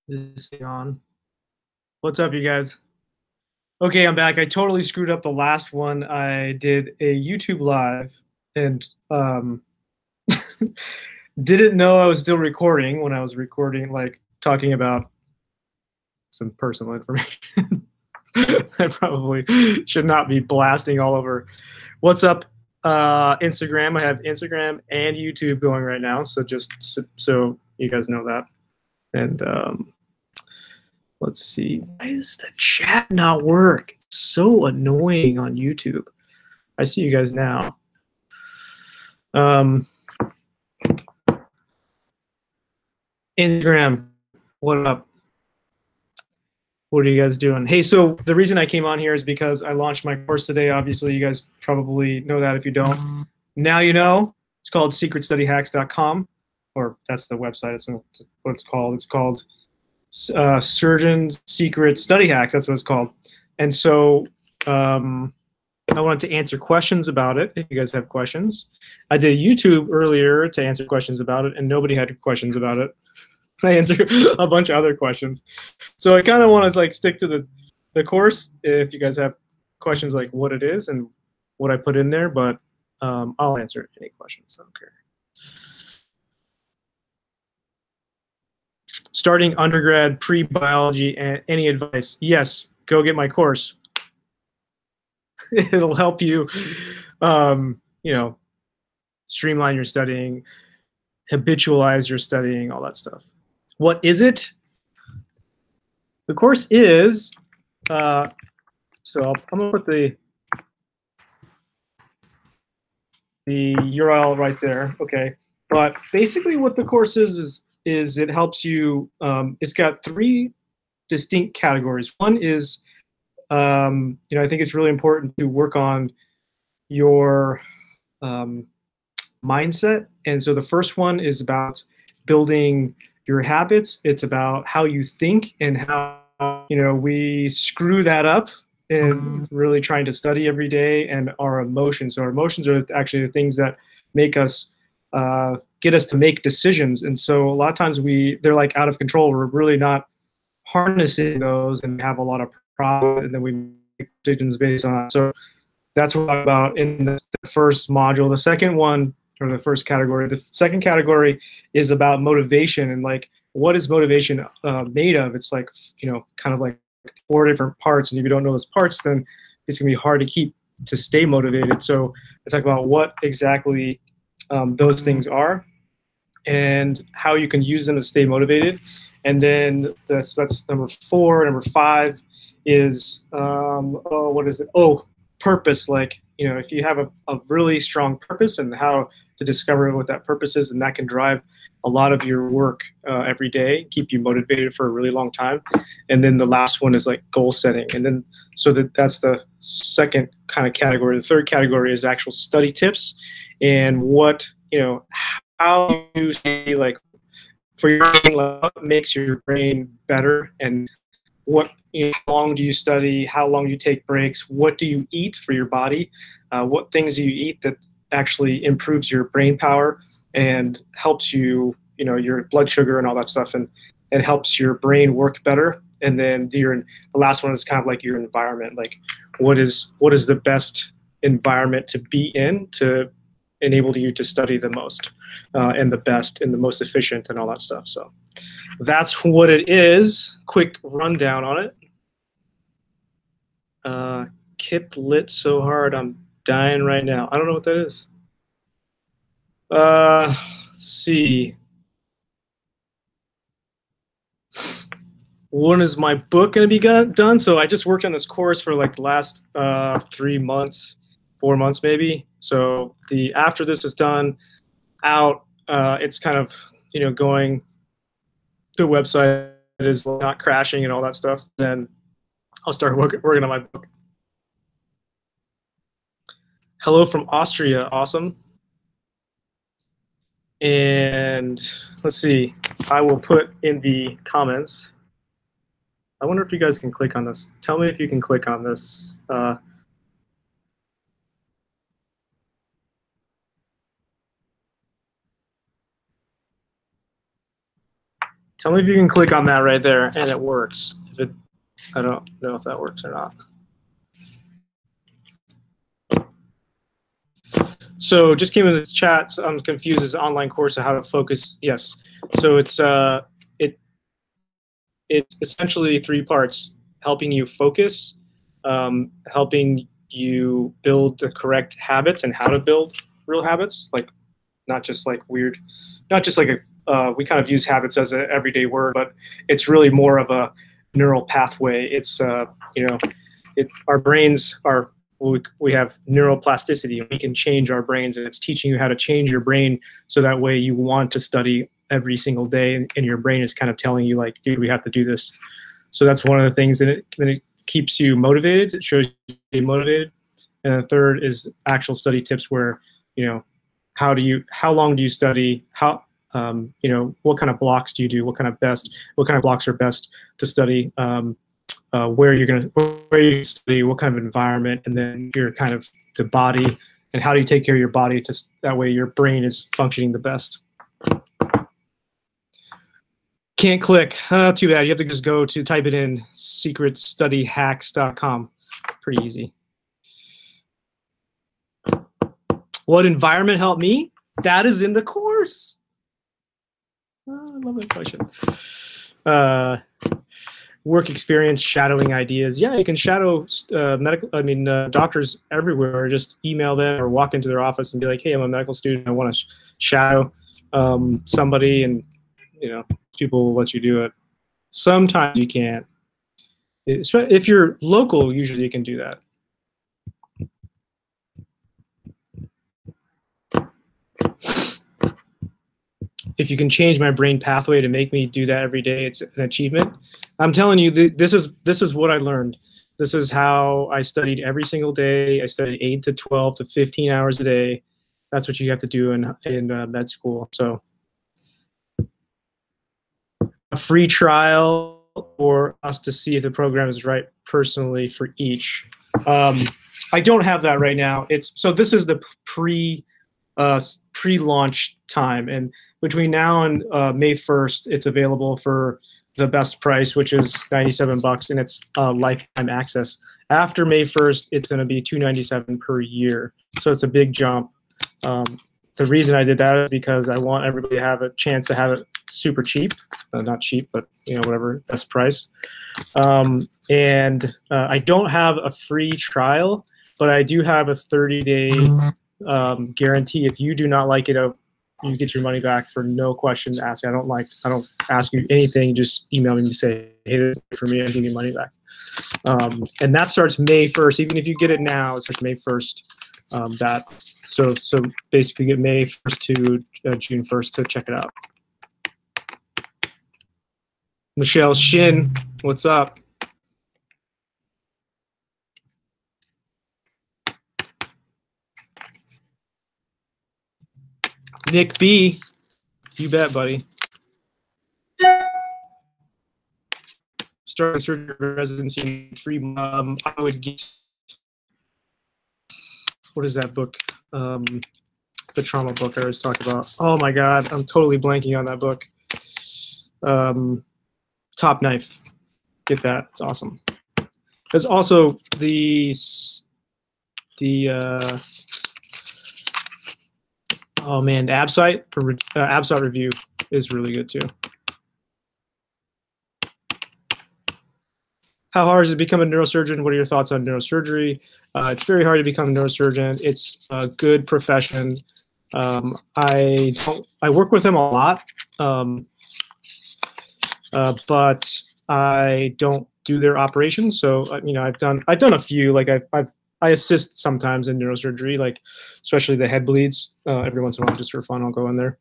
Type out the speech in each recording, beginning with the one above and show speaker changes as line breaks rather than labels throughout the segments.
This thing on. What's up, you guys? Okay, I'm back. I totally screwed up the last one. I did a YouTube live and didn't know I was still recording when I was recording, like talking about some personal information. I probably should not be blasting all over. What's up, Instagram? I have Instagram and YouTube going right now, so just so you guys know that. And let's see. Why does the chat not work? It's so annoying on YouTube. I see you guys now. Instagram, what up? What are you guys doing? Hey, so the reason I came on here is because I launched my course today. Obviously, you guys probably know that if you don't. Now you know. It's called secretstudyhacks.com, or that's the website. It's not what it's called. It's called Surgeon's Secret Study Hacks. That's what it's called. And so I wanted to answer questions about it, if you guys have questions. I did YouTube earlier to answer questions about it, and nobody had questions about it. I answered a bunch of other questions. So I kind of want to like stick to the course if you guys have questions like what it is and what I put in there, but I'll answer any questions. I don't care. Starting undergrad, pre-biology, and any advice? Yes, go get my course. It'll help you, you know, streamline your studying, habitualize your studying, all that stuff. What is it? The course is, so I'm gonna put the URL right there, okay. But basically what the course is it helps you, it's got 3 distinct categories. One is, I think it's really important to work on your mindset. And so the first one is about building your habits. It's about how you think and how, we screw that up and really trying to study every day, and our emotions. So our emotions are actually the things that make us, get us to make decisions. And so a lot of times they're like out of control. We're really not harnessing those and have a lot of problems, and then we make decisions based on that. So that's what I'm about in the first module. The second one, or the first category, the second category is about motivation, and like, what is motivation made of? It's like, kind of like 4 different parts, and if you don't know those parts, then it's gonna be hard to stay motivated. So I talk about what exactly those things are and how you can use them to stay motivated. And then that's number 4. Number 5 is, what is it? Oh, purpose. Like, if you have a really strong purpose and how to discover what that purpose is, and that can drive a lot of your work every day, keep you motivated for a really long time. And then the last one is like goal setting. And then, so that's the second kind of category. The third category is actual study tips and what, how you say, like, for your brain, like, what makes your brain better, and what, how long do you study, how long do you take breaks, what do you eat for your body, what things do you eat that actually improves your brain power and helps you, your blood sugar and all that stuff, and helps your brain work better. And then the last one is kind of like your environment, like what is the best environment to be in to enable you to study the most and the best and the most efficient and all that stuff. So that's what it is. Quick rundown on it. Kip lit so hard I'm dying right now. I don't know what that is. Let's see. When is my book going to be done? So I just worked on this course for like the last 3 months, 4 months maybe. So after this is done, out, it's kind of, going, the website is not crashing and all that stuff, then I'll start working on my book. Hello from Austria, awesome. And let's see, I will put in the comments. I wonder if you guys can click on this. Tell me if you can click on this. Tell me if you can click on that right there and it works. If it, I don't know if that works or not. So just came in the chat. I'm confused. Is an online course on how to focus? Yes. So it's essentially 3 parts: helping you focus, helping you build the correct habits and how to build real habits, like not just like weird, not just like a, we kind of use habits as an everyday word, but it's really more of a neural pathway. It's, you know, our brains are, we have neuroplasticity. We can change our brains, and it's teaching you how to change your brain so that way you want to study every single day, and your brain is kind of telling you like, dude, we have to do this. So that's one of the things, and it keeps you motivated. It shows you motivated. And the third is actual study tips where, you know, how long do you study? How, you know, what kind of blocks do you do? What kind of blocks are best to study? Where you study, what kind of environment, and then your kind of the body, and how do you take care of your body to that way your brain is functioning the best. Can't click. Too bad. You have to just go to type it in secretstudyhacks.com. Pretty easy. What environment helped me? That is in the course. Oh, I love that question. Work experience, shadowing ideas. Yeah, you can shadow doctors everywhere. Just email them or walk into their office and be like, hey, I'm a medical student. I want to shadow somebody, and you know, people will let you do it. Sometimes you can't. If you're local, usually you can do that. If you can change my brain pathway to make me do that every day, it's an achievement. I'm telling you, this is what I learned. This is how I studied every single day. I studied 8 to 12 to 15 hours a day. That's what you have to do in med school. So a free trial or us to see if the program is right personally for each. I don't have that right now. So this is the pre-launch time, and between now and May 1st, it's available for the best price, which is $97, and it's lifetime access. After May 1st, it's going to be $297 per year, so it's a big jump. The reason I did that is because I want everybody to have a chance to have it super cheap, not cheap, but you know, whatever, best price. And I don't have a free trial, but I do have a 30-day guarantee. If you do not like it, you get your money back for no questions asked. I don't ask you anything. Just email me and say, hey, this is for me, and give me money back. And that starts May 1st. Even if you get it now, it starts May 1st. So basically get May 1st to June 1st to check it out. Michelle Shin, what's up? Nick B, you bet, buddy. Starting surgery residency free. I would get, what is that book? The trauma book I always talk about. Oh my God, I'm totally blanking on that book. Top Knife. Get that. It's awesome. There's also oh man, the ABSITE review is really good too. How hard is it to become a neurosurgeon? What are your thoughts on neurosurgery? It's very hard to become a neurosurgeon. It's a good profession. I work with them a lot, but I don't do their operations. So you know, I've done a few. Like I assist sometimes in neurosurgery, like especially the head bleeds. Every once in a while, just for fun, I'll go in there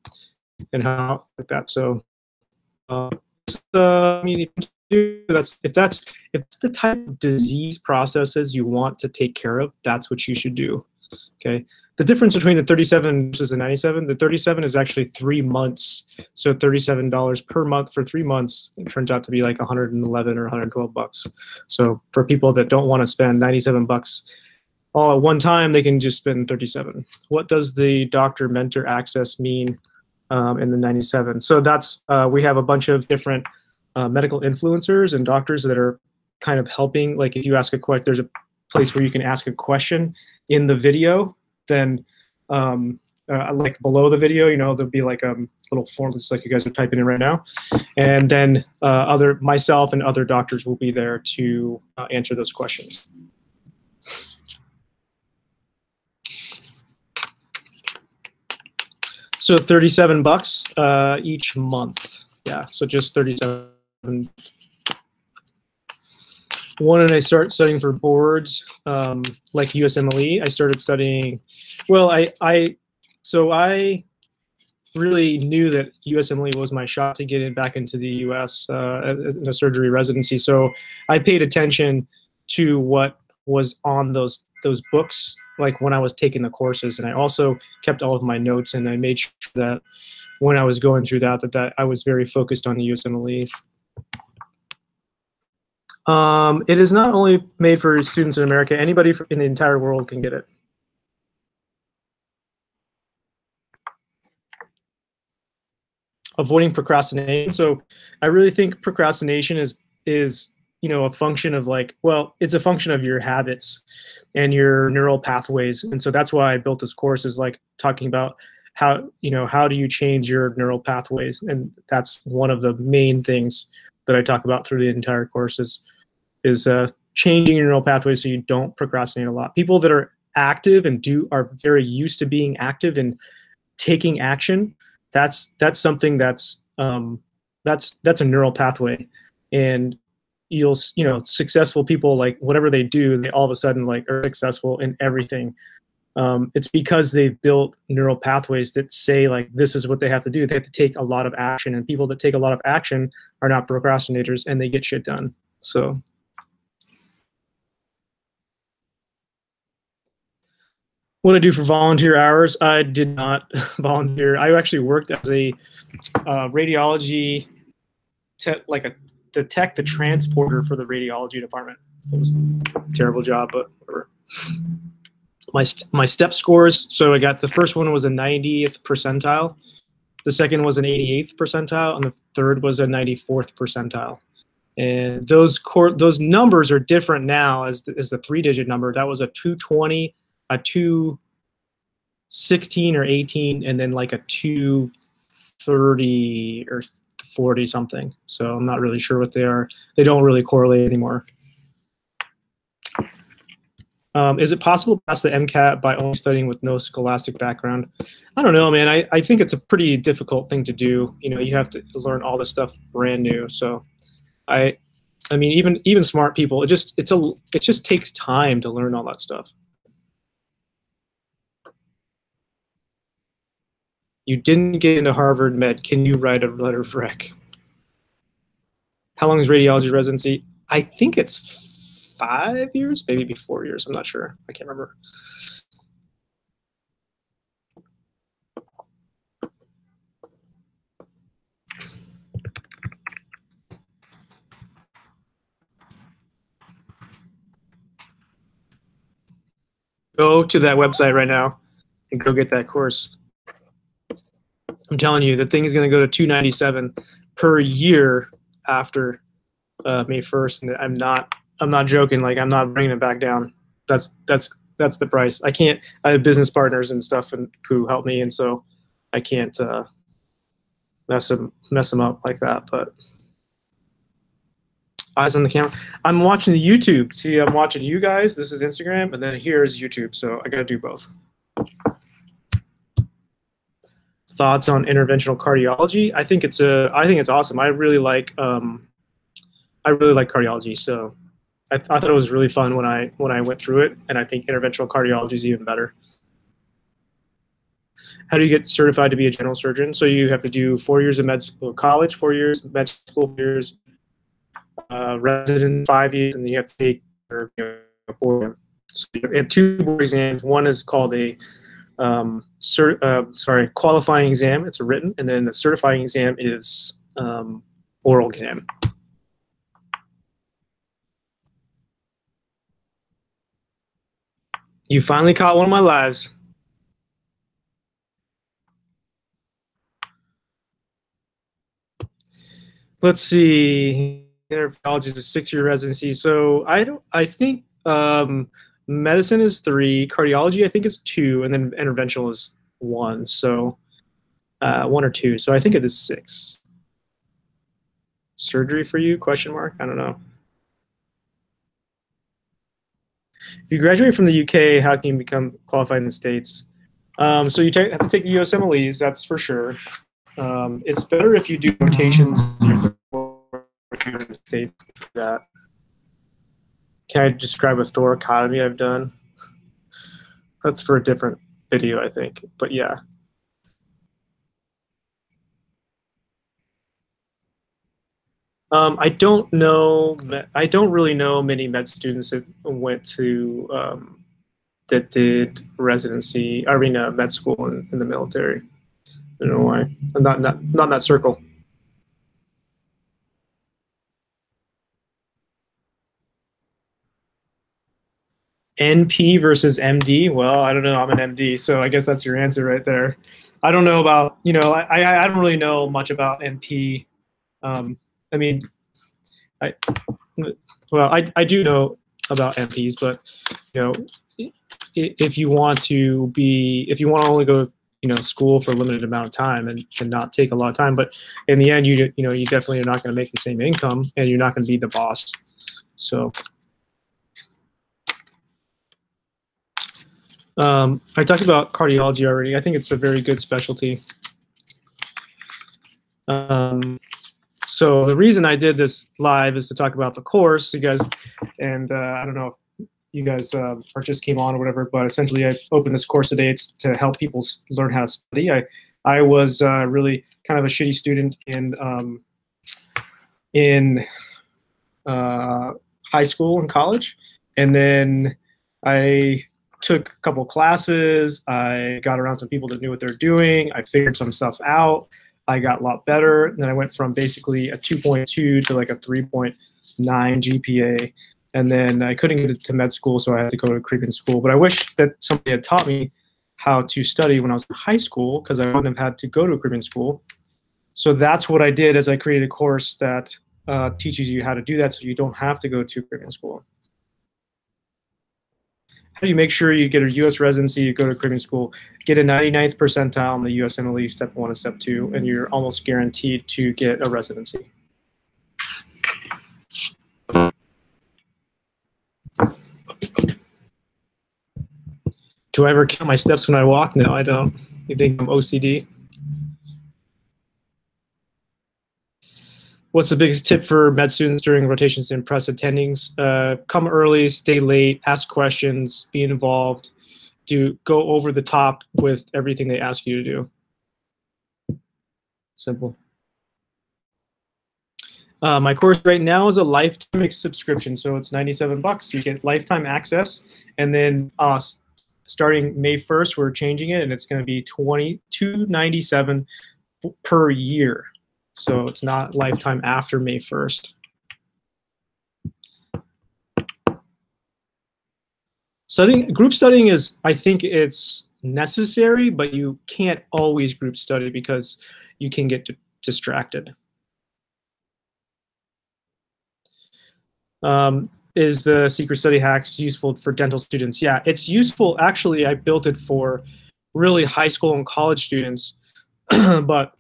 and help like that. So, I mean, if that's the type of disease processes you want to take care of, that's what you should do. Okay. The difference between the 37 versus the 97, the 37 is actually 3 months. So $37 per month for 3 months, it turns out to be like 111 or 112 bucks. So for people that don't want to spend 97 bucks all at one time, they can just spend 37. What does the doctor mentor access mean? and then 97. So that's we have a bunch of different medical influencers and doctors that are kind of helping. Like if you ask a question, there's a place where you can ask a question in the video. Then like below the video, you know, there'll be like a little form just like you guys are typing in right now. And then myself and other doctors will be there to answer those questions. So $37 each month. Yeah, so just 37. When did I start studying for boards, like USMLE? I started studying, well, I really knew that USMLE was my shot to get back into the US in a surgery residency. So I paid attention to what was on those books, like when I was taking the courses, and I also kept all of my notes, and I made sure that when I was going through that I was very focused on the USMLE. It is not only made for students in America. Anybody in the entire world can get it. Avoiding procrastination. So I really think procrastination is you know, a function of like, well, it's a function of your habits and your neural pathways. And so that's why I built this course, is like talking about how, you know, how do you change your neural pathways? And that's one of the main things that I talk about through the entire course is changing your neural pathways so you don't procrastinate a lot. People that are active and are very used to being active and taking action, that's something that's a neural pathway. And you know, successful people, like whatever they do, they all of a sudden like are successful in everything. It's because they've built neural pathways that say like this is what they have to do. They have to take a lot of action, and people that take a lot of action are not procrastinators, and they get shit done. So what I do for volunteer hours, I did not volunteer. I actually worked as a radiology the transporter for the radiology department. It was a terrible job, but whatever. My step scores, so I got, the first one was a 90th percentile, the second was an 88th percentile, and the third was a 94th percentile. And those numbers are different now as the 3-digit number. That was a 220, a 216 or 18, and then like a 230 or 40 something. So I'm not really sure what they are. They don't really correlate anymore. Is it possible to pass the MCAT by only studying with no scholastic background? I don't know, man. I think it's a pretty difficult thing to do. You know, you have to learn all this stuff brand new. So I mean, even smart people, it just takes time to learn all that stuff. You didn't get into Harvard Med. Can you write a letter of rec? How long is radiology residency? I think it's 5 years, maybe 4 years. I'm not sure. I can't remember. Go to that website right now and go get that course. I'm telling you, the thing is going to go to $297 per year after May 1st, and I'm not joking. Like, I'm not bringing it back down. That's the price. I can't. I have business partners and stuff who help me, and so I can't mess them up like that. But eyes on the camera. I'm watching the YouTube. See, I'm watching you guys. This is Instagram, and then here is YouTube. So I got to do both. Thoughts on interventional cardiology? I think it's awesome. I really like cardiology. So I thought it was really fun when I went through it, and I think interventional cardiology is even better. How do you get certified to be a general surgeon? So you have to do 4 years of med school, college, 4 years, med school, 4 years, resident 5 years, and then you have to take your board. So you have 2 board exams. One is called a qualifying exam. It's a written, and then the certifying exam is oral exam. You finally caught one of my lives. let's see. Interventional is a 6-year residency. So I think medicine is 3, cardiology I think is 2, and then interventional is 1. So 1 or 2. So I think it is 6. Surgery for you? Question mark. I don't know. If you graduate from the UK, how can you become qualified in the States? So you have to take the USMLEs, that's for sure. It's better if you do rotations in the States. That. Can I describe a thoracotomy I've done? That's for a different video, I think. But yeah. I don't know. I don't really know many med students that went to that did residency. I mean, med school in the military. I don't know why. I'm not in that circle. NP versus MD. Well, I don't know. I'm an MD, so I guess that's your answer right there. I don't know about, I don't really know much about NP. I mean, I well, I do know about MPs, but if you want to only go school for a limited amount of time and not take a lot of time, but in the end you definitely are not going to make the same income and you're not going to be the boss. So I talked about cardiology already. I think it's a very good specialty. So the reason I did this live is to talk about the course, you guys, and I don't know if you guys or just came on or whatever, but essentially I opened this course today. It's to help people learn how to study. I was really kind of a shitty student in high school and college, and then I took a couple classes. I got around some people that knew what they're doing. I figured some stuff out. I got a lot better. And then I went from basically a 2.2 to like a 3.9 GPA. And then I couldn't get to med school, so I had to go to Caribbean school. But I wish that somebody had taught me how to study when I was in high school, because I wouldn't have had to go to a Caribbean school. So that's what I did, is I created a course that teaches you how to do that, so you don't have to go to Caribbean school. How do you make sure you get a U.S. residency, you go to Caribbean school, get a 99th percentile in the USMLE step 1 and step 2, and you're almost guaranteed to get a residency? Do I ever count my steps when I walk? No, I don't. You think I'm OCD? What's the biggest tip for med students during rotations to impress attendings? Come early, stay late, ask questions, be involved, go over the top with everything they ask you to do. Simple. My course right now is a lifetime subscription, so it's $97. You get lifetime access, and then starting May 1st, we're changing it, and it's going to be $22.97 per year. So it's not lifetime after May 1st. Group studying is, I think it's necessary, but you can't always group study because you can get distracted. Is the secret study hacks useful for dental students? Yeah, it's useful. Actually, I built it for really high school and college students, but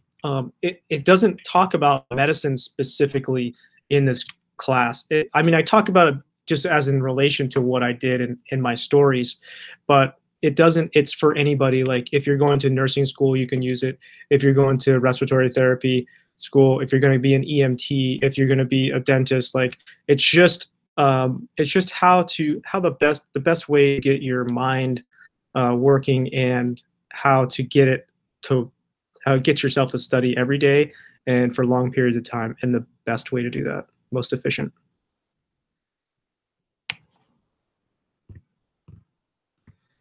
it doesn't talk about medicine specifically in this class. I mean, I talk about it just as in relation to what I did in my stories, but it doesn't, it's for anybody. Like if you're going to nursing school, you can use it. If you're going to respiratory therapy school, if you're going to be an EMT, if you're going to be a dentist, like it's just how the best way to get your mind working, and how to get yourself to study every day and for long periods of time, and the best way to do that, most efficient.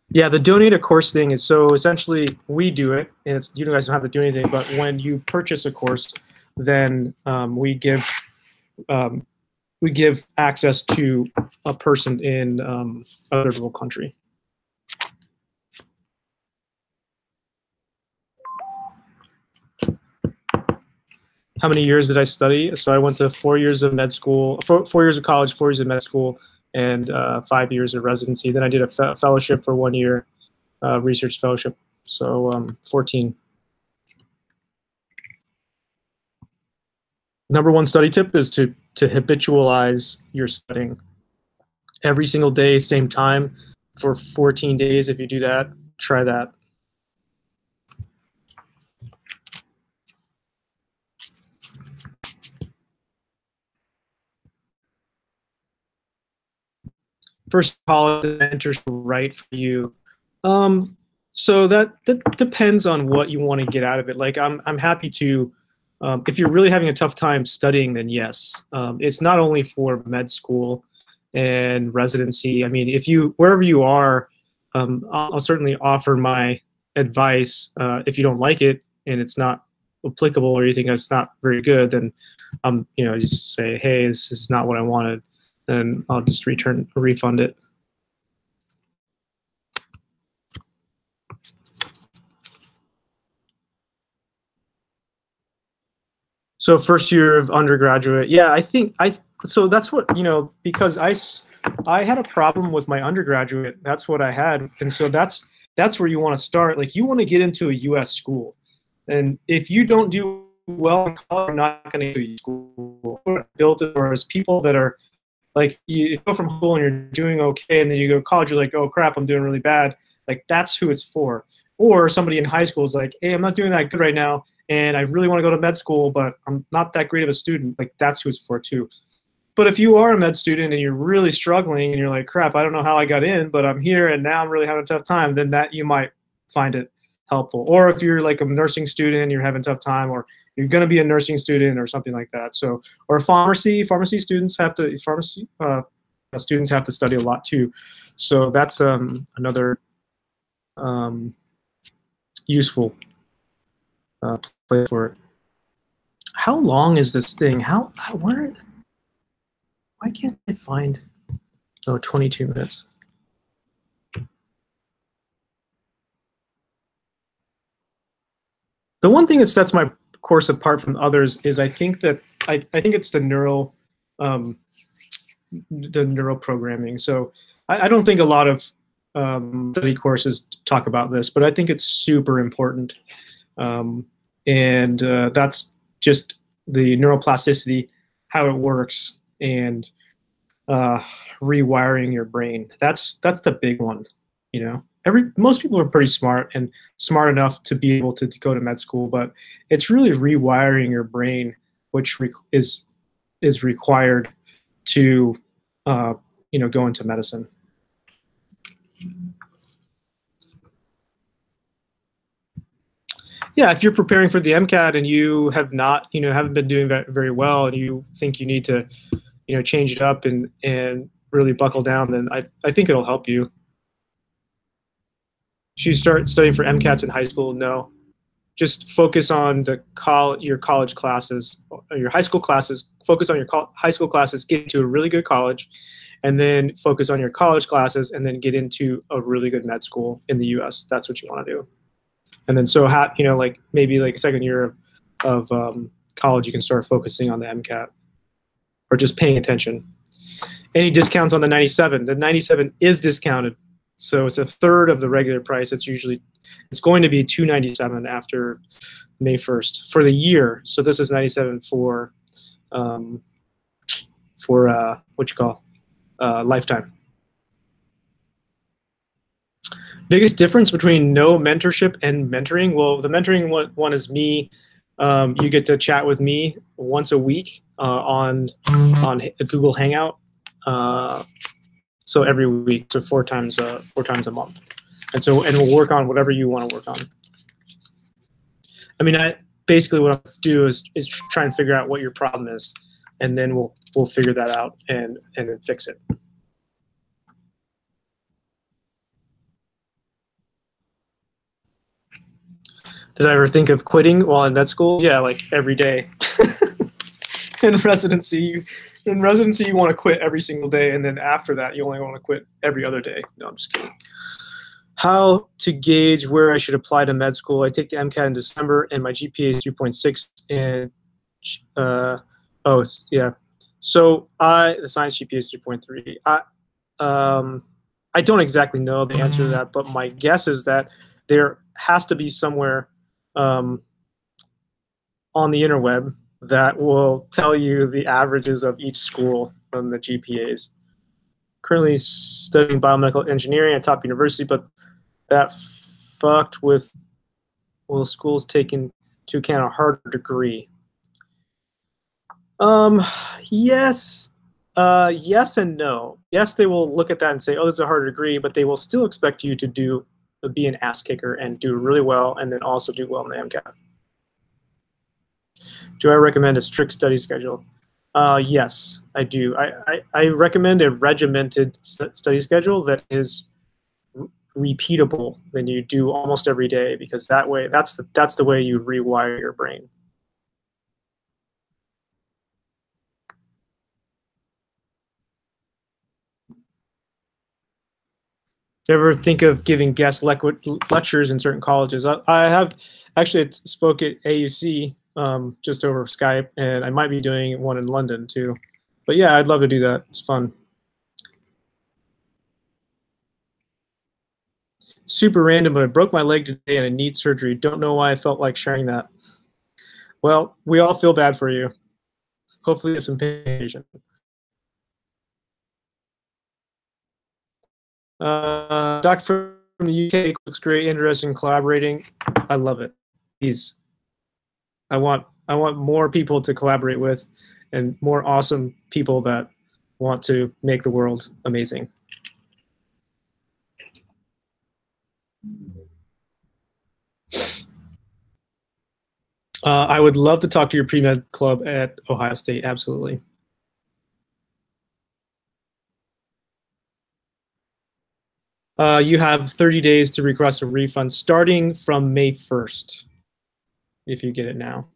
Yeah, the donate a course thing is, so essentially we do it, and you guys don't have to do anything, but when you purchase a course, then we give access to a person in a third world country. how many years did I study? So I went to 4 years of med school, 4 years of college, 4 years of med school, and 5 years of residency. Then I did a fellowship for 1 year, research fellowship. So 14. Number one study tip is to habitualize your studying. Every single day, same time for 14 days. If you do that, try that. First college mentors right for you. So that depends on what you want to get out of it. Like I'm happy to, if you're really having a tough time studying, then yes. It's not only for med school and residency. I mean, if you, wherever you are, I'll certainly offer my advice. If you don't like it and it's not applicable or you think it's not very good, then you know, just say, hey, this is not what I wanted. Then I'll just refund it. So first year of undergraduate, yeah, I think so that's what, you know, because I had a problem with my undergraduate. That's what I had, and so that's where you want to start. Like you want to get into a U.S. school, and if you don't do well in college, you're not going to go to school. Built it, whereas people that are like, you go from school and you're doing okay, and then you go to college, you're like, oh crap, I'm doing really bad. Like that's who it's for. Or somebody in high school is like, hey, I'm not doing that good right now, and I really want to go to med school, but I'm not that great of a student. Like that's who it's for too. But if you are a med student and you're really struggling and you're like, crap, I don't know how I got in, but I'm here and now I'm really having a tough time, then that you might find it helpful. Or if you're like a nursing student and you're having a tough time, or you're going to be a nursing student or something like that. So, or pharmacy students have to, students have to study a lot too. So that's another useful place for it. How long is this thing? Why can't I find, oh, 22 minutes. The one thing that sets my course apart from others is I think that I think it's the neural programming. So I don't think a lot of study courses talk about this, but I think it's super important. And that's just the neuroplasticity, how it works, and rewiring your brain. That's the big one, you know. Most people are pretty smart and smart enough to be able to go to med school, but it's really rewiring your brain, which is required to you know, go into medicine. Yeah, if you're preparing for the MCAT and you have not, you know, haven't been doing very well, and you think you need to, you know, change it up and really buckle down, then I think it'll help you. Should you start studying for MCATs in high school? No. Just focus on your college classes, your high school classes. Focus on your high school classes, get into a really good college, and then focus on your college classes, and then get into a really good med school in the U.S. That's what you want to do. And then so, you know, like maybe like second year of college, you can start focusing on the MCAT or just paying attention. Any discounts on the 97? The 97 is discounted. So it's a third of the regular price. It's going to be $297 after May 1st for the year. So this is 97 for what you call lifetime. Biggest difference between no mentorship and mentoring? Well, the mentoring one is me. You get to chat with me once a week on Google Hangout. So every week, so four times a month, and we'll work on whatever you want to work on. I mean, basically what I'll do is try and figure out what your problem is, and then we'll figure that out and then fix it. Did I ever think of quitting while in med school? Yeah, like every day. In residency, you want to quit every single day, and then after that, you only want to quit every other day. No, I'm just kidding. How to gauge where I should apply to med school? I take the MCAT in December, and my GPA is 3.6, and Yeah. So the science GPA is 3.3. I don't exactly know the answer to that, but my guess is that there has to be somewhere um, on the interweb that will tell you the averages of each school and the GPAs. Currently studying biomedical engineering at top university, but that fucked with, well, schools taking into account a harder degree. Um, yes, yes and no. Yes, they will look at that and say, "Oh, this is a harder degree," but they will still expect you to be an ass kicker and do really well, and then also do well in the MCAT. Do I recommend a strict study schedule? Yes, I do. I recommend a regimented study schedule that is repeatable, that you do almost every day, because that way, that's the way you rewire your brain. Do you ever think of giving guest lectures in certain colleges? I have actually spoke at AUC just over Skype, and I might be doing one in London too. But yeah, I'd love to do that. It's fun. Super random, but I broke my leg today and I need surgery. Don't know why I felt like sharing that. Well, we all feel bad for you. Hopefully, there's some patient. Doctor from the UK looks great, interesting, collaborating. I love it. Please, I want more people to collaborate with, and more awesome people that want to make the world amazing. I would love to talk to your pre-med club at Ohio State. Absolutely. You have 30 days to request a refund starting from May 1st, if you get it now.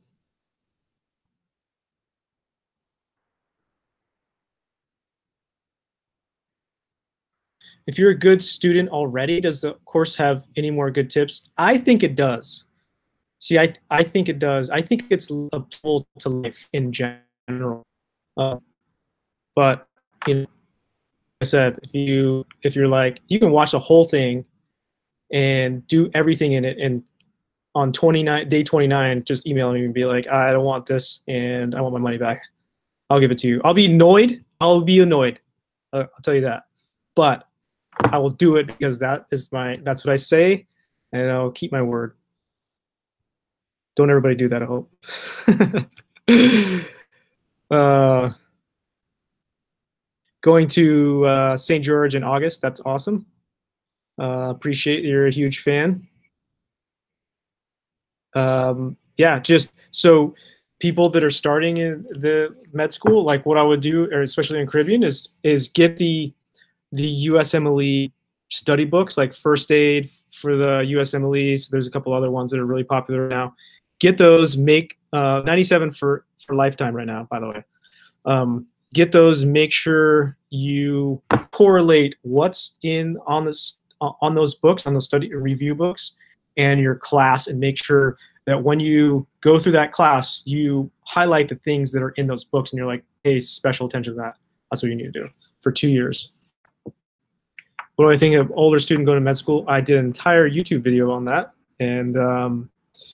If you're a good student already, does the course have any more good tips? I think it does. See, I think it does. I think it's applicable to life in general. Uh, but you know, I said, if you're like, you can watch the whole thing and do everything in it, and on day 29, just email me and be like, I don't want this and I want my money back. I'll give it to you. I'll be annoyed. I'll tell you that. But I will do it because that's what I say, and I'll keep my word. Don't everybody do that, I hope. Going to St. George in August. That's awesome. Appreciate you're a huge fan. Yeah, just so people that are starting in the med school, like what I would do, or especially in Caribbean, is get the USMLE study books, like First Aid for the USMLE. So there's a couple other ones that are really popular now. Get those. Make 97 for lifetime right now, by the way. Get those. Make sure you correlate what's on those books, on those study review books, and your class, and make sure that when you go through that class, you highlight the things that are in those books, and you're like, pay special attention to that. That's what you need to do for 2 years. What do I think of older student going to med school? I did an entire YouTube video on that, and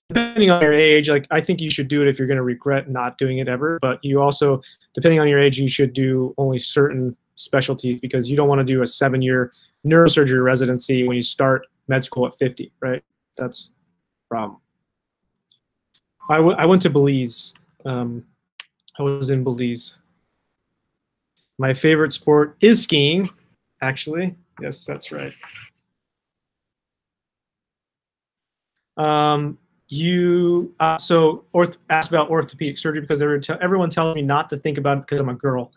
depending on your age, like I think you should do it if you're going to regret not doing it ever. But you also, depending on your age, you should do only certain specialties, because you don't want to do a 7-year neurosurgery residency when you start med school at 50, right? That's the problem. I went to Belize. I was in Belize. My favorite sport is skiing, actually. Yes, that's right. You asked about orthopedic surgery, because everyone tells me not to think about it because I'm a girl.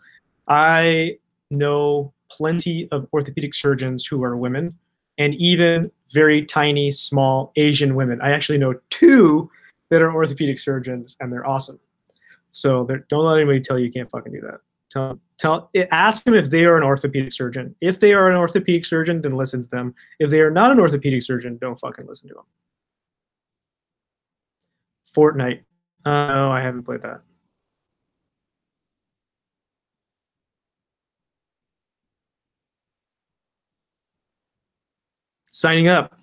I know plenty of orthopedic surgeons who are women, and even very tiny, small Asian women. I actually know 2 that are orthopedic surgeons, and they're awesome. So don't let anybody tell you you can't fucking do that. Ask them if they are an orthopedic surgeon. If they are an orthopedic surgeon, then listen to them. If they are not an orthopedic surgeon, don't fucking listen to them. Fortnite. No, I haven't played that. Signing up.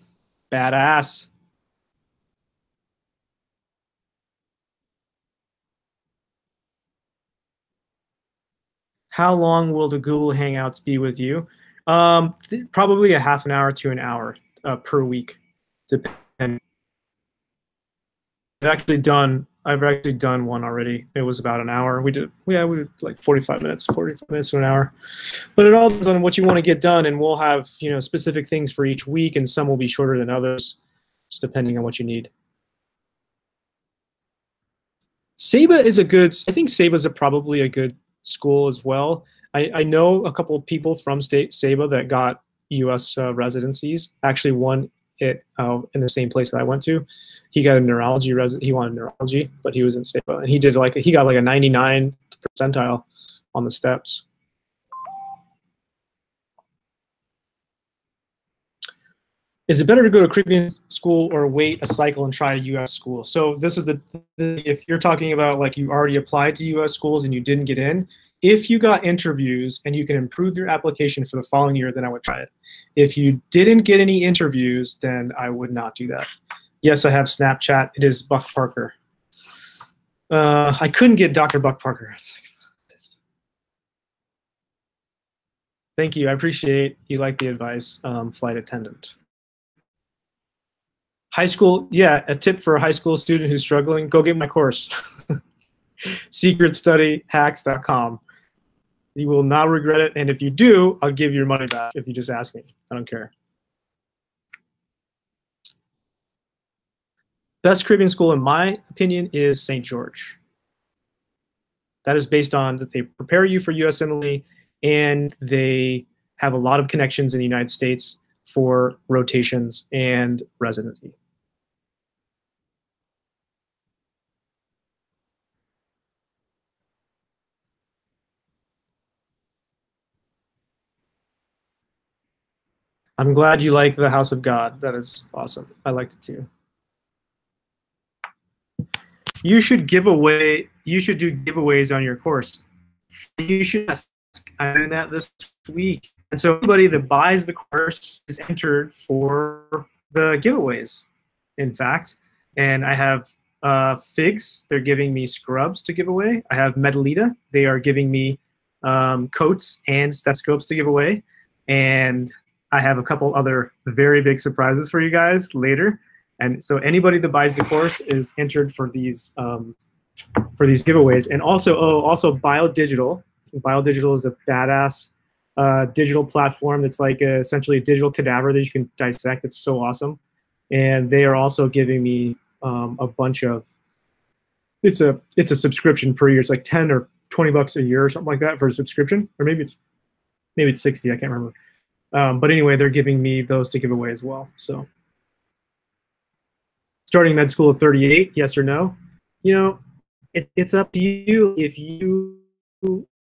Badass. How long will the Google Hangouts be with you? Probably a half an hour to an hour per week. Depending. I've actually done one already. It was about an hour. We did like 45 minutes to an hour. But it all depends on what you want to get done, and we'll have specific things for each week, and some will be shorter than others, just depending on what you need. SEBA is I think SEBA is probably a good school as well. I know a couple of people from SEBA that got U.S. Residencies. Actually, one in the same place that I went to. He got a neurology he wanted neurology, but he was in SEBA, and he got like a 99th percentile on the steps. Is it better to go to Caribbean school or wait a cycle and try a U.S. school? So this is if you're talking about like you already applied to U.S. schools and you didn't get in, if you got interviews and you can improve your application for the following year, then I would try it. If you didn't get any interviews, then I would not do that. Yes, I have Snapchat. It is Buck Parker. I couldn't get Dr. Buck Parker. Thank you. I appreciate you like the advice, flight attendant. High school, yeah, a tip for a high school student who's struggling, go get my course. secretstudyhacks.com. You will not regret it, and if you do, I'll give you your money back if you just ask me. I don't care. Best Caribbean school, in my opinion, is St. George. That is based on that they prepare you for USMLE, and they have a lot of connections in the United States for rotations and residency. I'm glad you like the House of God. That is awesome. I liked it too. You should do giveaways on your course. You should ask. I'm doing that this week. And so anybody that buys the course is entered for the giveaways, in fact. And I have Figs. They're giving me scrubs to give away. I have Metalita. They are giving me coats and stethoscopes to give away. And I have a couple other very big surprises for you guys later. And so anybody that buys the course is entered for these giveaways. And also BioDigital. BioDigital is a badass digital platform that's like essentially a digital cadaver that you can dissect. It's so awesome. And they are also giving me a bunch of, it's a subscription per year. It's like 10 or 20 bucks a year or something like that for a subscription, or maybe it's 60. I can't remember. But anyway, they're giving me those to give away as well. So starting med school at 38, yes or no? It's up to you. If you're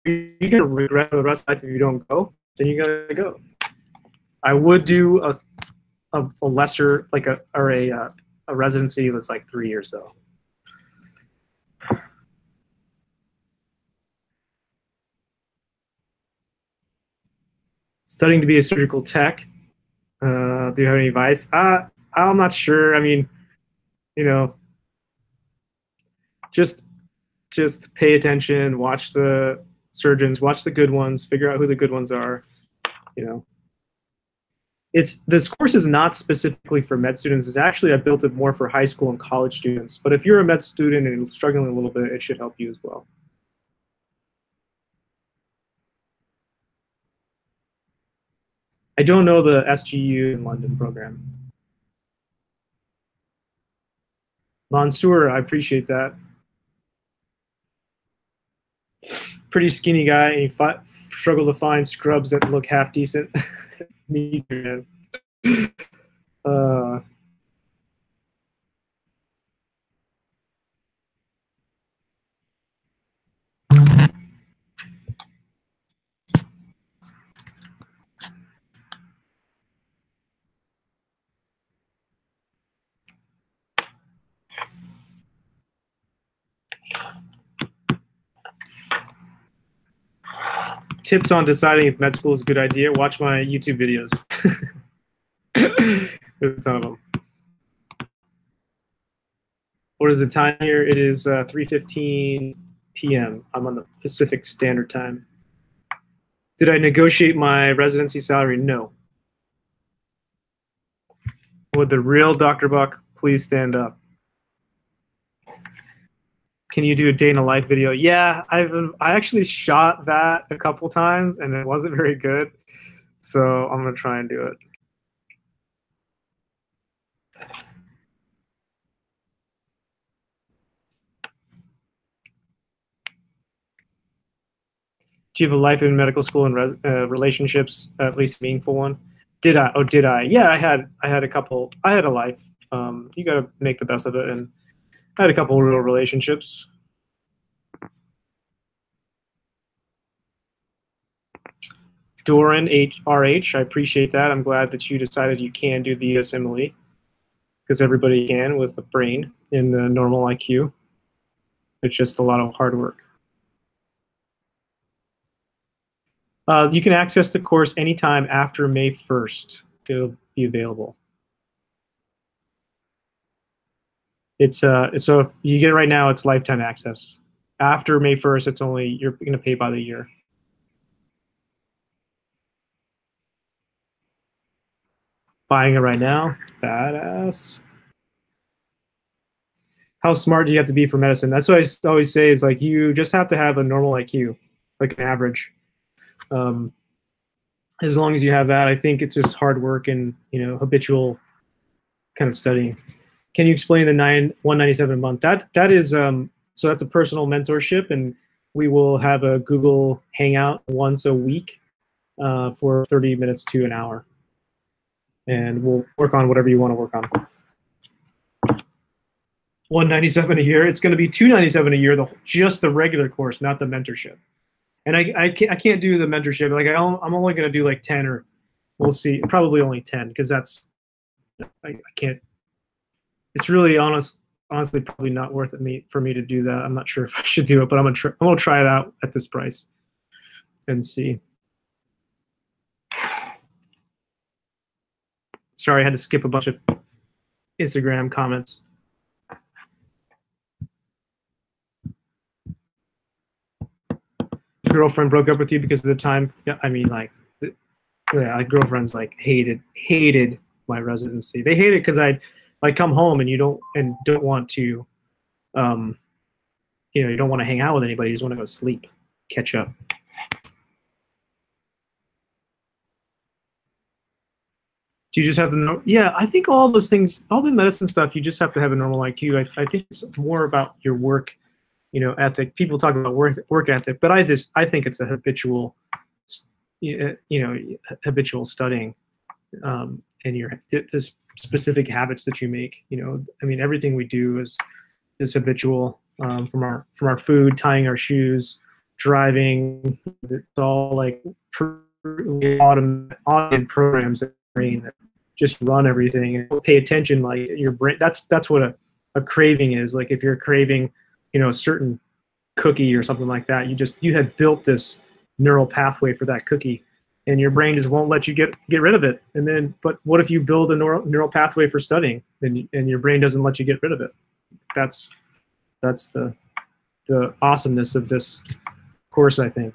gonna regret the rest of life if you don't go, then you gotta go. I would do a lesser, like a residency that's like 3 years though. Studying to be a surgical tech. Do you have any advice? I'm not sure. I mean, just pay attention, watch the surgeons, watch the good ones, figure out who the good ones are. This course is not specifically for med students. It's actually, I built it more for high school and college students. But if you're a med student and struggling a little bit, it should help you as well. I don't know the SGU in London program. Mansoor, I appreciate that. Pretty skinny guy, and he struggled to find scrubs that look half decent. Me too, man. Tips on deciding if med school is a good idea. Watch my YouTube videos. There's a ton of them. What is the time here? It is 3:15 p.m. I'm on the Pacific Standard Time. Did I negotiate my residency salary? No. Would the real Dr. Buck please stand up? Can you do a day in a life video? Yeah, I actually shot that a couple times and it wasn't very good. So I'm gonna try and do it. Do you have a life in medical school and relationships, at least a meaningful one? Did I? Oh, did I? Yeah, I had a couple. I had a life. You got to make the best of it, and I had a couple of real relationships. Doran RH, I appreciate that. I'm glad that you decided you can do the USMLE, because everybody can with a brain and a normal IQ. It's just a lot of hard work. You can access the course anytime after May 1st. It'll be available. It's so if you get it right now, it's lifetime access. After May 1st, it's only, you're going to pay by the year. Buying it right now, badass. How smart do you have to be for medicine? That's what I always say is like, you just have to have a normal IQ, like an average. As long as you have that, I think it's just hard work and, you know, habitual kind of studying. Can you explain the $197 a month? That is so that's a personal mentorship, and we will have a Google Hangout once a week for 30 minutes to an hour, and we'll work on whatever you want to work on. $197 a year. It's going to be $297 a year. Just the regular course, not the mentorship. And I can't do the mentorship. Like I'm only going to do like 10, or we'll see, probably only 10, because that's I can't. It's really honestly probably not worth it for me to do that. I'm not sure if I should do it, but I'm gonna try it out at this price and see. Sorry, I had to skip a bunch of Instagram comments. Girlfriend broke up with you because of the time. Yeah, I mean, like, yeah, girlfriends like hated my residency. They hate it because I like come home and you don't want to, you know, you don't want to hang out with anybody. You just want to go to sleep, catch up. Do you just have to know? Yeah, I think all those things, all the medicine stuff, you just have to have a normal IQ. I think it's more about your work, you know, ethic. People talk about work ethic, but I think it's a habitual, you know, habitual studying, and the specific habits that you make. You know, I mean, everything we do is habitual, from our food, tying our shoes, driving. It's all like automated programs that just run everything and pay attention. Like your brain, that's what a craving is. Like if you're craving, you know, a certain cookie or something like that, you had built this neural pathway for that cookie, and your brain just won't let you get rid of it. And then, but what if you build a neural pathway for studying, and your brain doesn't let you get rid of it? That's the awesomeness of this course, I think.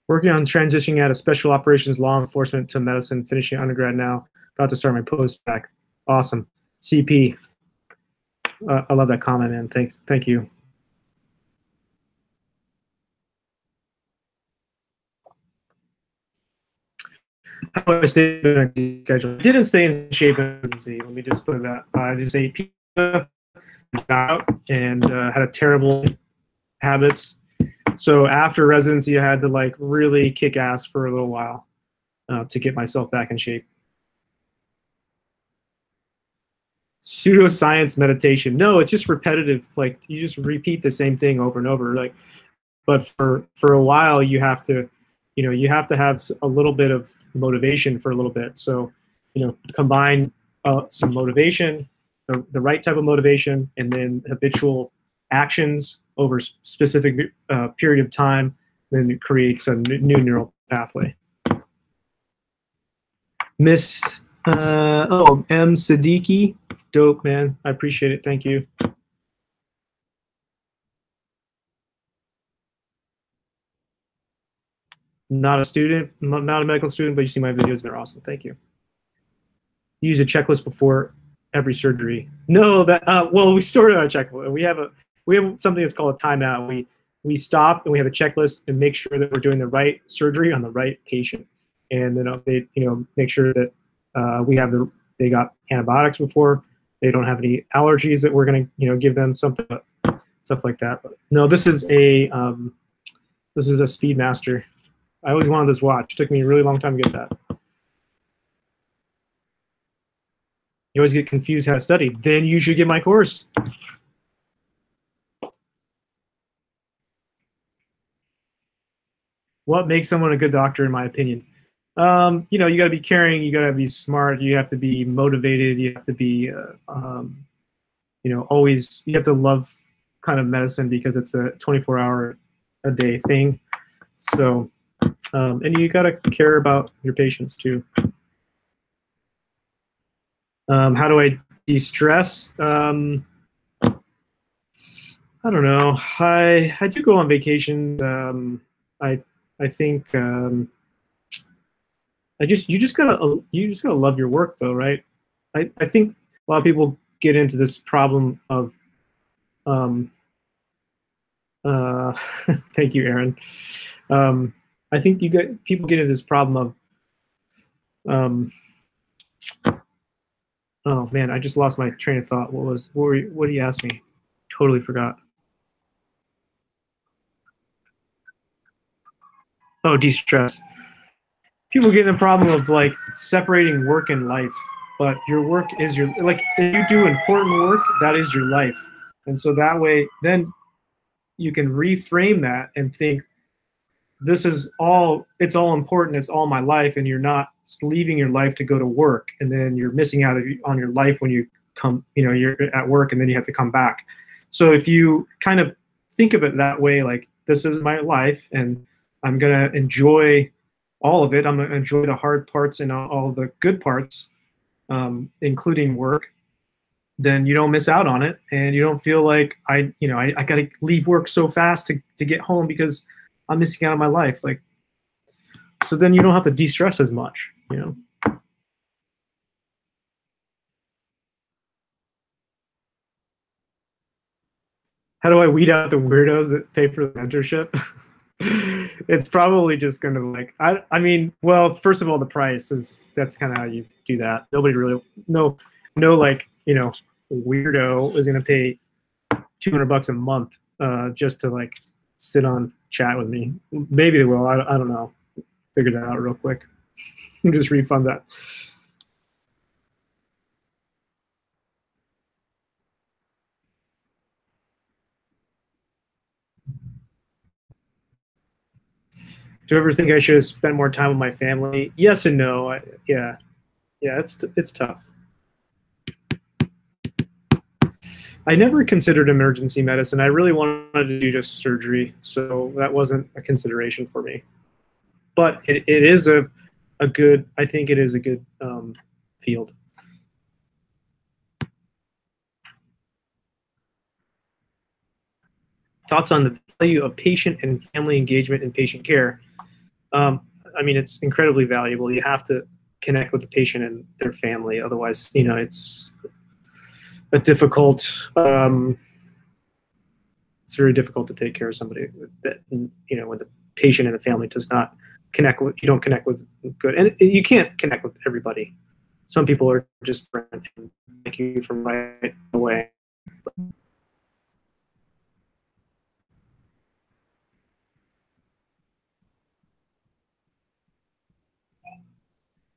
Working on transitioning out of special operations law enforcement to medicine, finishing undergrad now, about to start my post-bac. Awesome. CP. I love that comment, man. Thank you. How do I stay in a schedule? I didn't stay in shape. Let me just put that. I just ate pizza out and had a terrible habits. So after residency, I had to like really kick ass for a little while to get myself back in shape. Pseudoscience meditation. No, it's just repetitive. Like you just repeat the same thing over and over. Like, but for a while you have to, you know, you have to have a little bit of motivation for a little bit. So, you know, combine some motivation, the right type of motivation, and then habitual actions over specific period of time, then it creates a new neural pathway. Miss M. Siddiqui, dope, man. I appreciate it. Thank you. Not a student, not a medical student, but you see my videos, they're awesome. Thank you. Use a checklist before every surgery. No, that well, we sort of have a checklist. We have something that's called a timeout. We stop and we have a checklist and make sure that we're doing the right surgery on the right patient, and then they make sure that they got antibiotics before, they don't have any allergies that we're going to give them, stuff like that. But no, this is a Speedmaster. I always wanted this watch. It took me a really long time to get that. You always get confused how to study. Then you should get my course. What makes someone a good doctor, in my opinion? You got to be caring. You got to be smart. You have to be motivated. You have to be, always. You have to love kind of medicine because it's a 24-hour-a-day thing. So, and you got to care about your patients too. How do I de-stress? I don't know. I do go on vacation. I think you just gotta love your work though, right? I think a lot of people get into this problem of thank you, Aaron. I think people get into this problem of oh man, I just lost my train of thought. What did you ask me? Totally forgot. Oh, de-stress. People get in the problem of like separating work and life, but your work is if you do important work, that is your life. And so that way, then you can reframe that and think, it's all important, it's all my life, and you're not leaving your life to go to work, and then you're missing out on your life when you come, you're at work and then you have to come back. So if you kind of think of it that way, like this is my life and I'm gonna enjoy all of it, I'm gonna enjoy the hard parts and all the good parts, including work, then you don't miss out on it, and you don't feel like I gotta leave work so fast to get home because I'm missing out on my life. Like, so then you don't have to de-stress as much, How do I weed out the weirdos that pay for the mentorship? It's probably just going to I mean, well, first of all, the price that's kind of how you do that. Nobody really, no weirdo is going to pay $200 a month just to sit on chat with me. Maybe they will. I don't know. Figure that out real quick. Just refund that. Do you ever think I should have spent more time with my family? Yes and no. Yeah, it's tough. I never considered emergency medicine. I really wanted to do just surgery, so that wasn't a consideration for me. But it is a good. I think it is a good field. Thoughts on the value of patient and family engagement in patient care? I mean, it's incredibly valuable. You have to connect with the patient and their family, otherwise, it's a difficult. It's very difficult to take care of somebody that when the patient and the family does not connect with. You don't connect with good, and you can't connect with everybody. Some people are just different and take you from right away.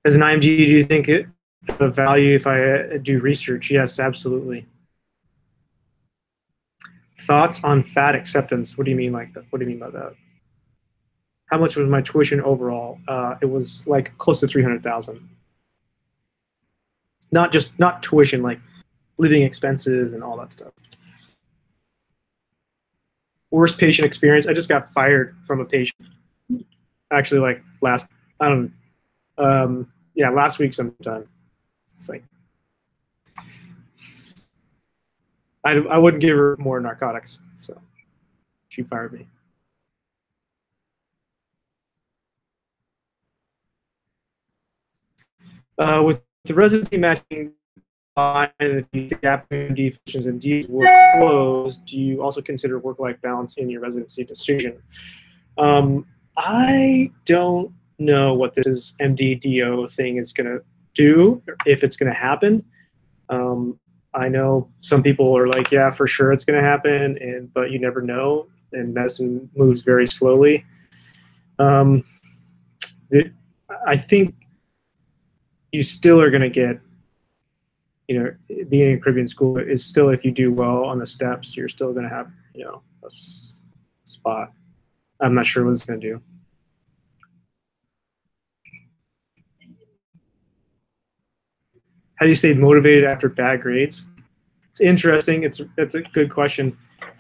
As an IMG, do you think it of value if I do research? Yes, absolutely. Thoughts on fat acceptance? What do you mean like that? What do you mean by that? How much was my tuition overall? It was like close to 300,000. Not tuition, like living expenses and all that stuff. Worst patient experience. I just got fired from a patient. Actually, like last week sometime. It's like I wouldn't give her more narcotics, so she fired me. With the residency matching if the gap between deficiencies and D's were closed, do you also consider work-life balance in your residency decision? I don't know what this MD-DO thing is going to do, if it's going to happen. I know some people are like, yeah, for sure it's going to happen, but you never know, and medicine moves very slowly. I think you still are going to get, being in Caribbean school is still, if you do well on the steps, you're still going to have, a spot. I'm not sure what it's going to do. How do you stay motivated after bad grades? It's interesting. It's a good question.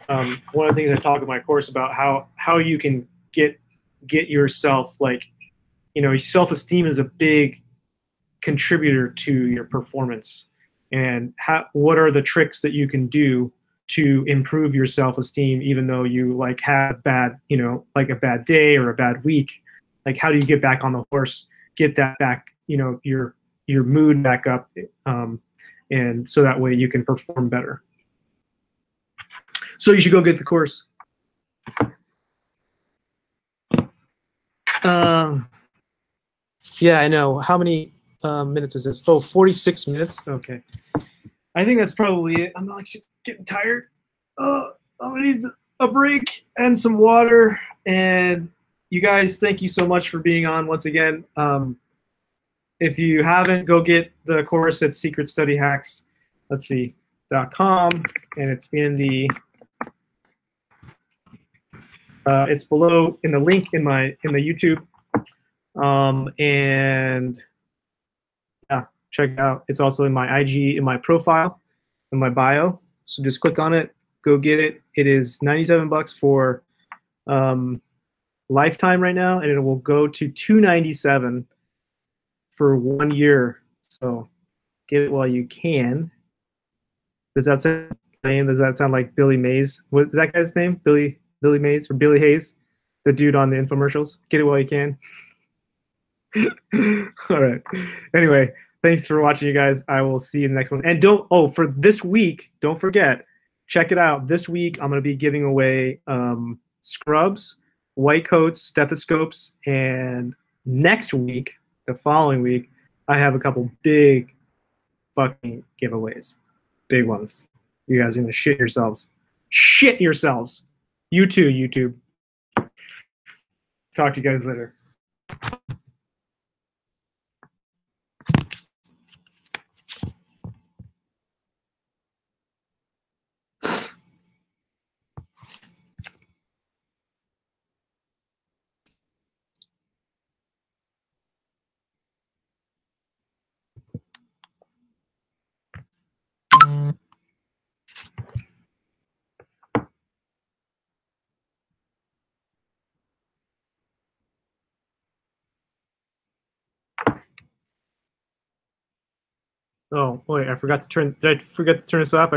One of the things I talk in my course about how you can get yourself, like, self-esteem is a big contributor to your performance, and what are the tricks that you can do to improve your self-esteem, even though you like have bad, like a bad day or a bad week. Like, how do you get back on the horse, get that back, your mood back up, and so that way you can perform better. So you should go get the course. Yeah, I know. How many minutes is this? Oh, 46 minutes. Okay. I think that's probably it. I'm actually getting tired. I'm gonna need a break and some water. And you guys, thank you so much for being on once again. If you haven't, go get the course at secretstudyhacks.com, and it's in the it's below in the link in the YouTube. And yeah, check it out. It's also in my IG, in my profile, in my bio. So just click on it, go get it. It is $97 for lifetime right now, and it will go to $297 for 1 year. So get it while you can. Does that sound like Billy Mays? What is that guy's name? Billy Mays or Billy Hayes, the dude on the infomercials? Get it while you can. All right. Anyway, thanks for watching, you guys. I will see you in the next one. And for this week, don't forget, check it out. This week, I'm going to be giving away scrubs, white coats, stethoscopes, and next week, the following week, I have a couple big fucking giveaways. Big ones. You guys are going to shit yourselves. Shit yourselves. You too, YouTube. Talk to you guys later. Oh, wait, did I forget to turn this off?